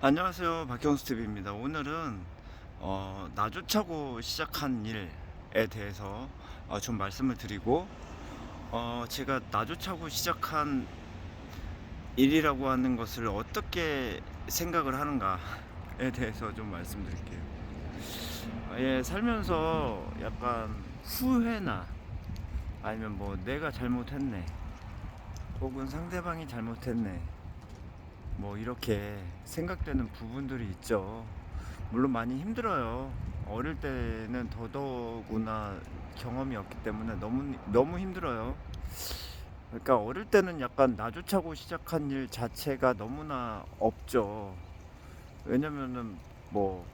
안녕하세요, 박경수 TV입니다. 오늘은 나조차고 시작한 일에 대해서 좀 말씀을 드리고, 제가 나조차고 시작한 일이라고 하는 것을 어떻게 생각을 하는가에 대해서 좀 말씀드릴게요. 예, 살면서 약간 후회나 아니면 뭐 내가 잘못했네, 혹은 상대방이 잘못했네, 뭐 이렇게 생각되는 부분들이 있죠. 물론 많이 힘들어요. 어릴 때는 더더구나 경험이 없기 때문에 너무 힘들어요. 그러니까 어릴 때는 약간 나조차고 시작한 일 자체가 너무나 없죠. 왜냐면은 뭐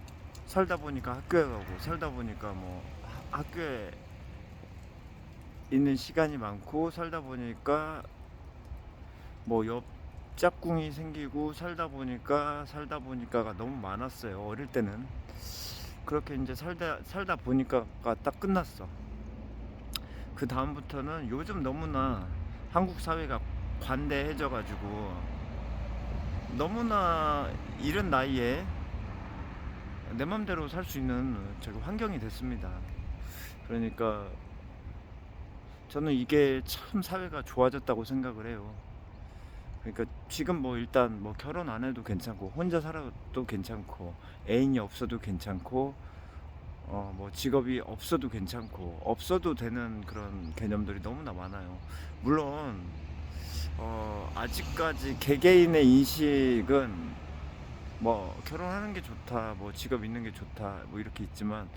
살다 보니까 학교에 가고, 살다 보니까 뭐 학교에 있는 시간이 많고, 살다 보니까 뭐 옆 짝꿍이 생기고, 살다 보니까가 너무 많았어요. 어릴 때는 그렇게 이제 살다 보니까가 딱 끝났어. 그 다음부터는 요즘 너무나 한국 사회가 관대해져 가지고, 너무나 이른 나이에 내 맘대로 살 수 있는 저기 환경이 됐습니다. 그러니까 저는 이게 참 사회가 좋아졌다고 생각을 해요. 그러니까 지금 뭐 일단 뭐 결혼 안 해도 괜찮고, 혼자 살아도 괜찮고, 애인이 없어도 괜찮고, 뭐 직업이 없어도 괜찮고, 없어도 되는 그런 개념들이 너무나 많아요. 물론 아직까지 개개인의 인식은 뭐 결혼하는 게 좋다, 뭐 직업 있는 게 좋다, 뭐 이렇게 있지만,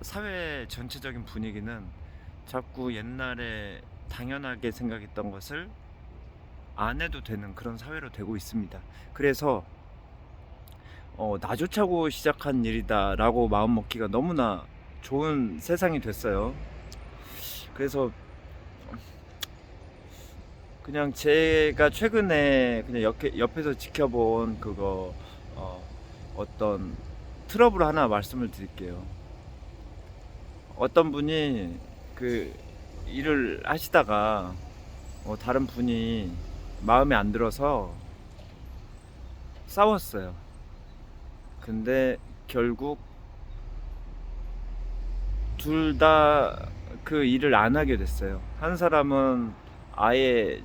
사회 전체적인 분위기는 자꾸 옛날에 당연하게 생각했던 것을 안 해도 되는 그런 사회로 되고 있습니다. 그래서 나조차고 시작한 일이다라고 마음 먹기가 너무나 좋은 세상이 됐어요. 그래서 그냥 제가 최근에 그냥 옆에서 지켜본 그거, 어, 어떤 트러블 하나 말씀을 드릴게요. 어떤 분이 그 일을 하시다가 다른 분이 마음에 안 들어서 싸웠어요. 근데 결국 둘 다 그 일을 안 하게 됐어요. 한 사람은 아예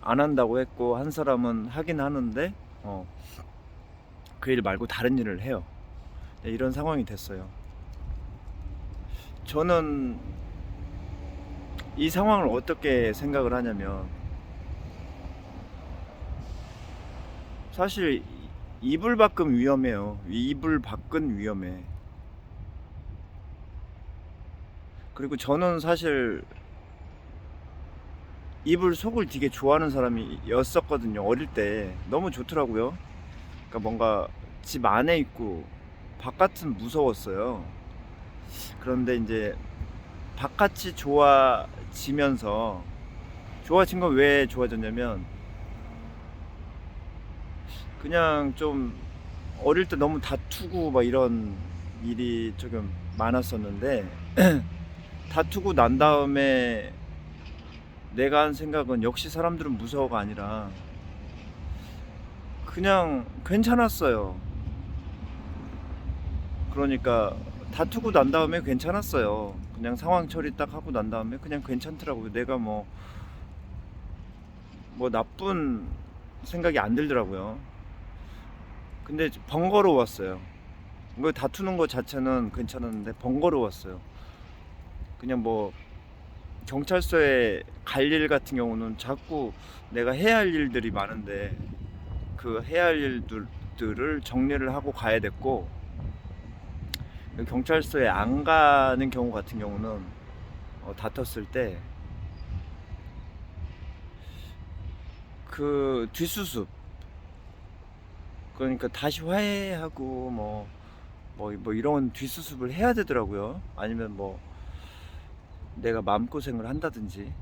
안 한다고 했고, 한 사람은 하긴 하는데 그 일 말고 다른 일을 해요. 네, 이런 상황이 됐어요. 저는 이 상황을 어떻게 생각을 하냐면, 사실 이불 밖은 위험해요. 이불 밖은 위험해. 그리고 저는 사실 이불 속을 되게 좋아하는 사람이었었거든요. 어릴 때 너무 좋더라고요. 그러니까 뭔가 집 안에 있고 바깥은 무서웠어요. 그런데 이제 바깥이 좋아지면서, 좋아진 건 왜 좋아졌냐면, 그냥 좀 어릴 때 너무 다투고 막 이런 일이 조금 많았었는데, 다투고 난 다음에 내가 한 생각은, 역시 사람들은 무서워가 아니라 그냥 괜찮았어요. 그러니까 다투고 난 다음에 괜찮았어요. 그냥 상황 처리 딱 하고 난 다음에 그냥 괜찮더라고요. 내가 뭐 나쁜 생각이 안 들더라고요. 근데 번거로웠어요. 뭐 다투는 거 자체는 괜찮았는데 번거로웠어요. 그냥 뭐 경찰서에 갈 일 같은 경우는 자꾸 내가 해야 할 일들이 많은데, 그 해야 할 일들을 정리를 하고 가야 됐고, 경찰서에 안 가는 경우 같은 경우는 다퉜을 때 그 뒷수습, 그러니까 다시 화해하고 뭐 이런 뒷수습을 해야 되더라고요. 아니면 뭐 내가 마음고생을 한다든지.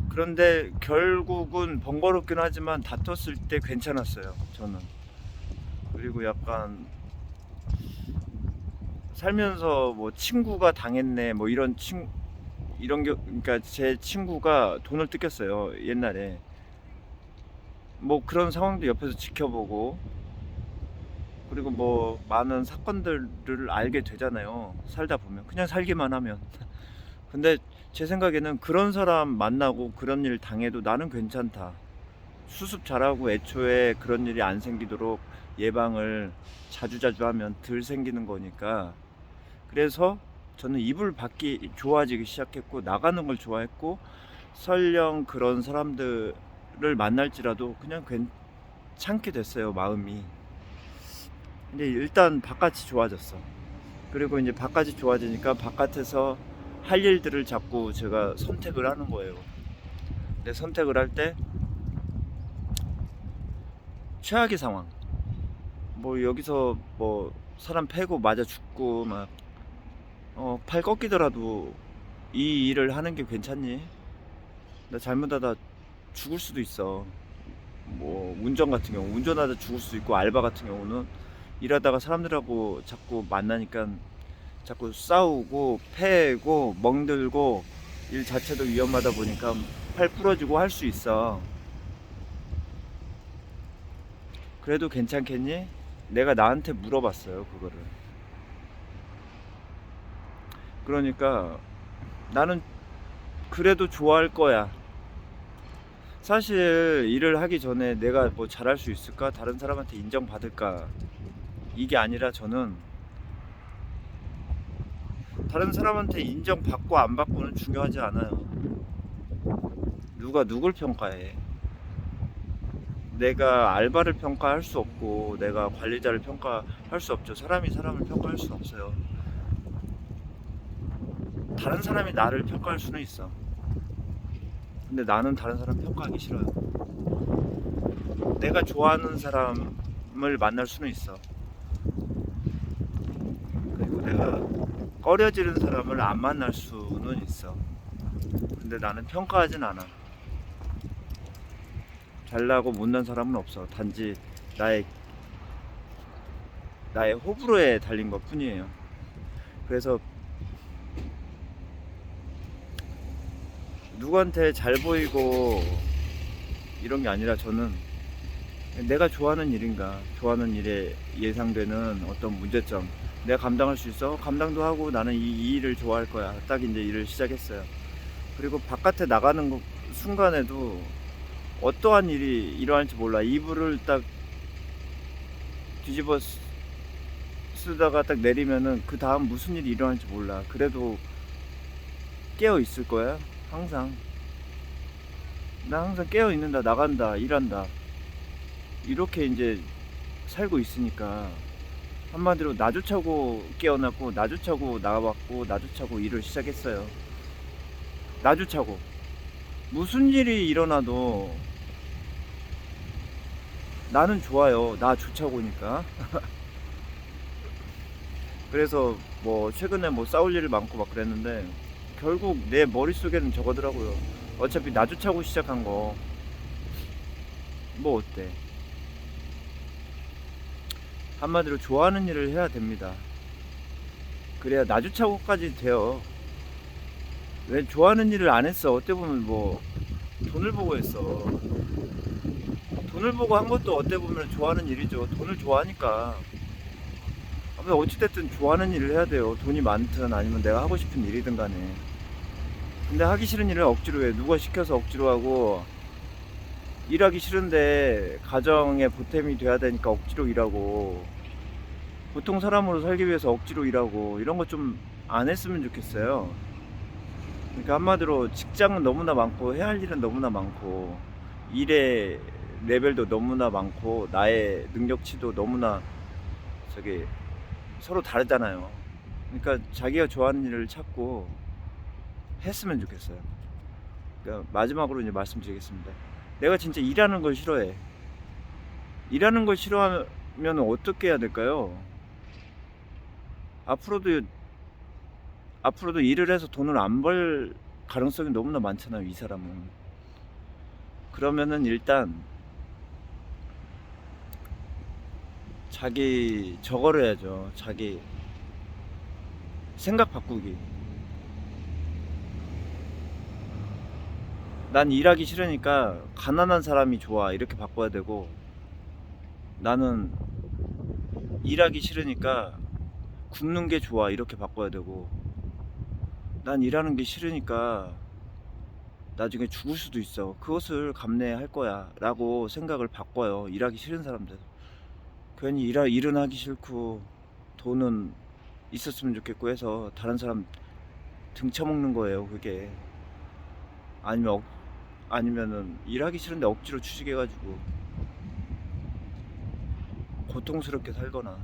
그런데 결국은 번거롭긴 하지만 다퉜을 때 괜찮았어요, 저는. 그리고 약간 살면서 뭐 친구가 당했네, 뭐 이런 게, 그러니까 제 친구가 돈을 뜯겼어요, 옛날에. 뭐 그런 상황도 옆에서 지켜보고, 그리고 뭐 많은 사건들을 알게 되잖아요. 살다 보면 그냥 살기만 하면. 근데 제 생각에는 그런 사람 만나고 그런 일 당해도 나는 괜찮다. 수습 잘하고 애초에 그런 일이 안 생기도록 예방을 자주자주 하면 덜 생기는 거니까. 그래서 저는 이불 밖이 좋아지기 시작했고, 나가는 걸 좋아했고, 설령 그런 사람들을 만날지라도 그냥 괜찮게 됐어요, 마음이. 근데 일단 바깥이 좋아졌어. 그리고 이제 바깥이 좋아지니까 바깥에서 할 일들을 자꾸 제가 선택을 하는 거예요. 근데 선택을 할 때 최악의 상황, 뭐 여기서 뭐 사람 패고 맞아 죽고 막 팔 꺾이더라도 이 일을 하는 게 괜찮니? 나 잘못하다 죽을 수도 있어. 뭐 운전 같은 경우 운전하다 죽을 수도 있고, 알바 같은 경우는 일하다가 사람들하고 자꾸 만나니까 자꾸 싸우고 패고 멍들고 일 자체도 위험하다 보니까 팔 부러지고 할 수 있어. 그래도 괜찮겠니? 내가 나한테 물어봤어요, 그거를. 그러니까 나는 그래도 좋아할 거야. 사실 일을 하기 전에 내가 뭐 잘할 수 있을까? 다른 사람한테 인정받을까? 이게 아니라 저는 다른 사람한테 인정받고 안 받고는 중요하지 않아요. 누가 누굴 평가해? 내가 알바를 평가할 수 없고 내가 관리자를 평가할 수 없죠. 사람이 사람을 평가할 수는 없어요. 다른 사람이 나를 평가할 수는 있어. 근데 나는 다른 사람 평가하기 싫어요. 내가 좋아하는 사람을 만날 수는 있어. 그리고 내가 꺼려지는 사람을 안 만날 수는 있어. 근데 나는 평가하진 않아. 잘나고 못난 사람은 없어. 단지 나의 호불호에 달린 것 뿐이에요. 그래서 누구한테 잘 보이고 이런 게 아니라, 저는 내가 좋아하는 일인가, 좋아하는 일에 예상되는 어떤 문제점, 내가 감당할 수 있어? 감당도 하고 나는 이 일을 좋아할 거야. 딱 이제 일을 시작했어요. 그리고 바깥에 나가는 순간에도 어떠한 일이 일어날지 몰라. 이불을 딱 뒤집어 쓰다가 딱 내리면은 그 다음 무슨 일이 일어날지 몰라. 그래도 깨어 있을 거야. 항상. 나 항상 깨어 있는다, 나간다, 일한다. 이렇게 이제 살고 있으니까, 한마디로 나조차고 깨어났고 나조차고 나와봤고 나조차고 일을 시작했어요. 나조차고 무슨 일이 일어나도 나는 좋아요. 나 좋자고니까. 그래서 뭐 최근에 뭐 싸울 일이 많고 막 그랬는데, 결국 내 머릿속에는 저거더라고요. 어차피 나조차고 시작한 거 뭐 어때? 한마디로 좋아하는 일을 해야 됩니다. 그래야 나주차고까지 돼요. 왜 좋아하는 일을 안 했어? 어떻게 보면 뭐 돈을 보고 했어. 돈을 보고 한 것도 어떻게 보면 좋아하는 일이죠. 돈을 좋아하니까. 어찌됐든 좋아하는 일을 해야 돼요. 돈이 많든 아니면 내가 하고 싶은 일이든 간에. 근데 하기 싫은 일을 억지로 해. 누가 시켜서 억지로 하고, 일하기 싫은데 가정에 보탬이 돼야 되니까 억지로 일하고, 보통 사람으로 살기 위해서 억지로 일하고, 이런 거 좀 안 했으면 좋겠어요. 그러니까 한마디로 직장은 너무나 많고 해야 할 일은 너무나 많고 일의 레벨도 너무나 많고 나의 능력치도 너무나 저기 서로 다르잖아요. 그러니까 자기가 좋아하는 일을 찾고 했으면 좋겠어요. 그러니까 마지막으로 이제 말씀드리겠습니다. 내가 진짜 일하는 걸 싫어해. 일하는 걸 싫어하면 어떻게 해야 될까요? 앞으로도 일을 해서 돈을 안 벌 가능성이 너무나 많잖아요, 이 사람은. 그러면은 일단 자기 저거를 해야죠. 자기 생각 바꾸기. 난 일하기 싫으니까 가난한 사람이 좋아 이렇게 바꿔야 되고, 나는 일하기 싫으니까 굶는 게 좋아 이렇게 바꿔야 되고, 난 일하는 게 싫으니까 나중에 죽을 수도 있어, 그것을 감내할 거야 라고 생각을 바꿔요. 일하기 싫은 사람들. 괜히 일은 하기 싫고 돈은 있었으면 좋겠고 해서 다른 사람 등쳐먹는 거예요, 그게. 아니면 아니면은 일하기 싫은데 억지로 취직해가지고 고통스럽게 살거나.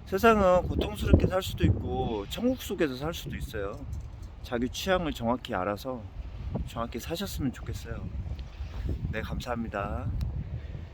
세상은 고통스럽게 살 수도 있고 천국 속에서 살 수도 있어요. 자기 취향을 정확히 알아서 정확히 사셨으면 좋겠어요. 네, 감사합니다.